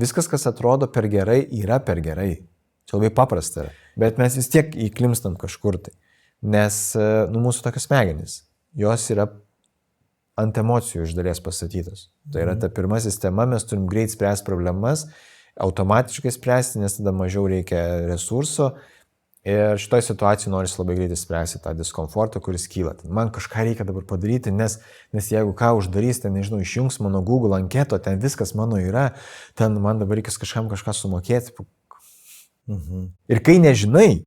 Viskas, kas atrodo per gerai, yra per gerai. Čia labai paprasta yra. Bet mes vis tiek įklimstam kažkur tai. Nes mūsų tokios smegenys, jos yra ant emocijų iš dalies pastatytos. Tai yra ta pirma sistema, mes turim greit spręsti problemas, automatiškai spręsti, nes tada mažiau reikia resurso. Ir šitoje situacijoje norisi labai greitai spręsti tą diskomfortą, kuris kyla. Man kažką reikia dabar padaryti, nes jeigu ką uždarys, ten, nežinau, išjungs mano Google anketo, ten viskas mano yra, ten man dabar reikės kažkam kažką sumokėti. Ir kai nežinai,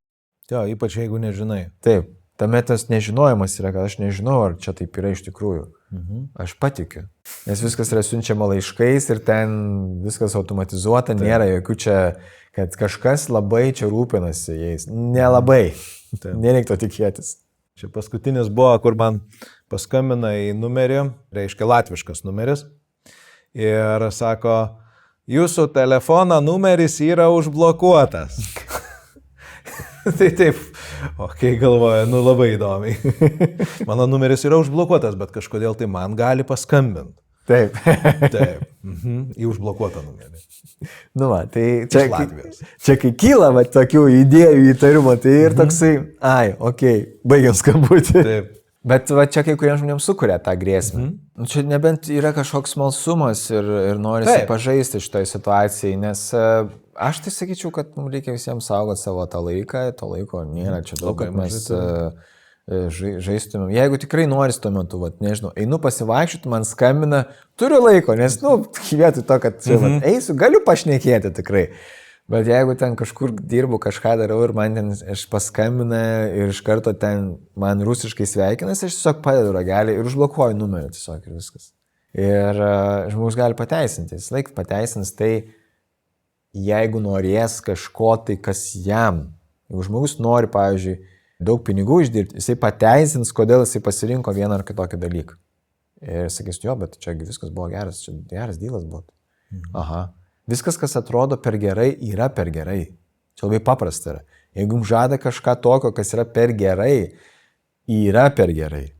Jo, ypač jeigu nežinai. taip, tame tas nežinojimas yra, kad aš nežinau, ar čia taip yra iš tikrųjų. Aš patikiu. Nes viskas yra siunčiama laiškais ir ten viskas automatizuota, nėra jokių čia, kad kažkas labai čia rūpinasi jais. Nelabai. Nereiktų tikėtis. Čia paskutinis buvo, kur man paskambina į numerį, reiškia latviškas numeris. Ir sako, jūsų telefono numeris yra užblokuotas. Tai taip, okei, galvoju, labai įdomiai. Mano numeris yra užblokuotas, bet kažkodėl tai man gali paskambinti. Taip. Taip, į užblokuotą numerį. Tai Iš Latvijos. čia kai kyla tokių idėjų įtarimų, tai ir toksai, baigiam skambutį. Taip. Bet čia kai kuriems žmonėms sukuria tą grėsmę. Čia nebent yra kažkoks smalsumas ir norisi pažaisti šitoj situacijai, nes aš tai sakyčiau, kad mums reikia visiems saugoti savo tą laiką, to laiko nėra čia daug, kad mes žaistumėm. Jeigu tikrai noris tuo metu, nežinau, einu pasivaikščioti, man skambina, turiu laiko, nes, vietoj to, kad eisiu, galiu pašnekėti tikrai. Bet jeigu ten kažkur dirbu, kažką darau ir man ten paskambina ir iš karto ten man rusiškai sveikinasi, aš tiesiog padedu ragelį ir užblokuoju numerį tiesiog ir viskas. Ir žmogus gali pateisinti, jis laik pateisins tai, jeigu norės kažko tai, kas jam. Jeigu žmogus nori, pavyzdžiui, daug pinigų išdirbti, jisai pateisins, kodėl jisai pasirinko vieną ar kitokį dalyką. Ir sakys, jo, bet čia viskas buvo geras, čia geras dylas buvo. Aha. Viskas, kas atrodo per gerai, yra per gerai. Čia labai paprasta yra. Jeigu jums žada kažką tokio, kas yra per gerai, yra per gerai.